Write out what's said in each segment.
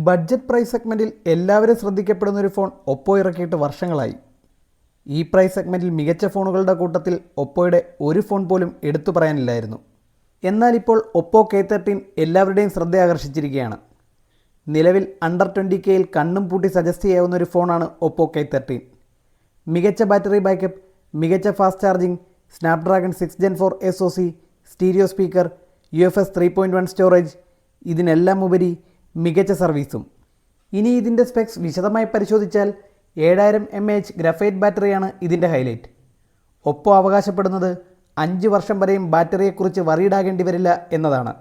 Budget price സെഗ്മെൻറ്റിൽ എല്ലാവരും ശ്രദ്ധിക്കപ്പെടുന്നൊരു phone Oppo ഇറക്കിയിട്ട് വർഷങ്ങളായി. ഈ പ്രൈസ് സെഗ്മെൻറ്റിൽ മികച്ച ഫോണുകളുടെ കൂട്ടത്തിൽ ഒപ്പോയുടെ ഒരു ഫോൺ പോലും എടുത്തു പറയാനില്ലായിരുന്നു. എന്നാൽ ഇപ്പോൾ ഒപ്പോ K13 എല്ലാവരുടെയും ശ്രദ്ധ ആകർഷിച്ചിരിക്കുകയാണ്. നിലവിൽ അണ്ടർ 20Kയിൽ കണ്ണും പൂട്ടി സജസ്റ്റ് ചെയ്യാവുന്ന ഒരു ഫോണാണ് ഒപ്പോ K13. മികച്ച ബാറ്ററി ബാക്കപ്പ്, മികച്ച fast charging, Snapdragon 6 Gen 4 SoC, stereo speaker, UFS 3.1 storage, ഇതിനെല്ലാം ഉപരി മികച്ച സർവീസും. ഇനി ഇതിൻ്റെ സ്പെക്സ് വിശദമായി പരിശോധിച്ചാൽ 7000 mAh ഗ്രഫൈറ്റ് ബാറ്ററിയാണ് ഇതിൻ്റെ ഹൈലൈറ്റ്. ഒപ്പോ അവകാശപ്പെടുന്നത് 5 വർഷം വരെയും ബാറ്ററിയെക്കുറിച്ച് വറീഡാകേണ്ടി വരില്ല എന്നതാണ്.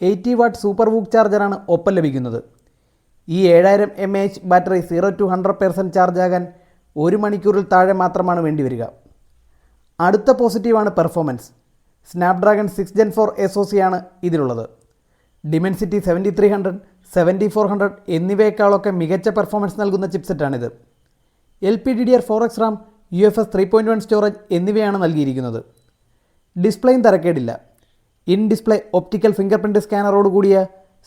80 വാട്ട് സൂപ്പർ വൂക്ക് ചാർജറാണ് ഒപ്പം ലഭിക്കുന്നത്. ഈ 7000 mAh ബാറ്ററി 0 to 100% ചാർജ് ആകാൻ 1 മണിക്കൂറിൽ താഴെ മാത്രമാണ് വേണ്ടിവരിക. അടുത്ത പോസിറ്റീവാണ് പെർഫോമൻസ്. സ്നാപ്ഡ്രാഗൺ 6 Gen 4 SoC ആണ് ഇതിലുള്ളത്. ഡിമെൻസിറ്റി 7300, 7400 എന്നിവയേക്കാളൊക്കെ മികച്ച പെർഫോമൻസ് നൽകുന്ന ചിപ്സെറ്റാണിത്. LPDDR4X RAM, UFS 3.1 സ്റ്റോറേജ് എന്നിവയാണ് നൽകിയിരിക്കുന്നത്. ഡിസ്പ്ലേയും തരക്കേടില്ല. In display optical fingerprint സ്കാനറോട് കൂടിയ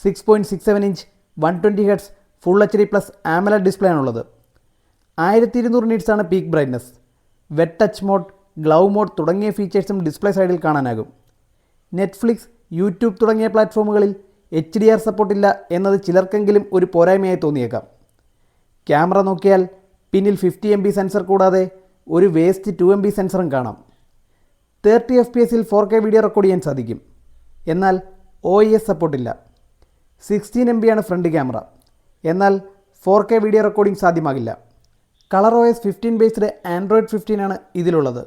6.67 inch 120 Hz full HD+ AMOLED display ആണുള്ളത്. 1200 നിറ്റ്സാണ് peak brightness. Wet touch mode, glove mode തുടങ്ങിയ ഫീച്ചേഴ്സും ഡിസ്പ്ലേ സൈഡിൽ കാണാനാകും. നെറ്റ്ഫ്ലിക്സ്, യൂട്യൂബ് തുടങ്ങിയ പ്ലാറ്റ്ഫോമുകളിൽ HDR സപ്പോർട്ടില്ല എന്നത് ചിലർക്കെങ്കിലും ഒരു പോരായ്മയായി തോന്നിയേക്കാം. ക്യാമറ നോക്കിയാൽ പിന്നിൽ 50 MP സെൻസർ കൂടാതെ ഒരു വേസ്റ്റ് 2 MP സെൻസറും കാണാം. 30 FPS 4K വീഡിയോ റെക്കോർഡ് ചെയ്യാൻ സാധിക്കും. എന്നാൽ OIS സപ്പോർട്ടില്ല. 16 MP ആണ് ഫ്രണ്ട് ക്യാമറ. എന്നാൽ 4K വീഡിയോ റെക്കോർഡിംഗ് സാധ്യമാകില്ല. ColorOS 15 ബേസ്ഡ് Android 15 ആണ് ഇതിലുള്ളത്.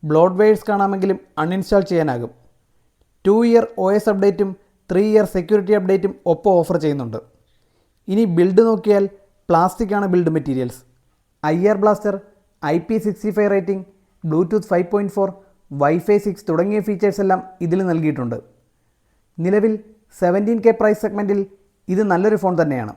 ബ്ലോട്ട്വെയർസ് കാണാമെങ്കിലും അൺഇൻസ്റ്റാൾ ചെയ്യാനാകും. 2-year OS അപ്ഡേറ്റും 3-year സെക്യൂരിറ്റി അപ്ഡേറ്റും ഒപ്പം ഓഫർ ചെയ്യുന്നുണ്ട്. ഇനി ബിൽഡ് നോക്കിയാൽ പ്ലാസ്റ്റിക് ആണ് build materials. IR blaster, IP65 rating, Bluetooth 5.4, Wi-Fi 6 തുടങ്ങിയ ഫീച്ചേഴ്സ് എല്ലാം ഇതിൽ നൽകിയിട്ടുണ്ട്. നിലവിൽ 17K പ്രൈസ് സെഗ്മെൻറ്റിൽ ഇത് നല്ലൊരു ഫോൺ തന്നെയാണ്.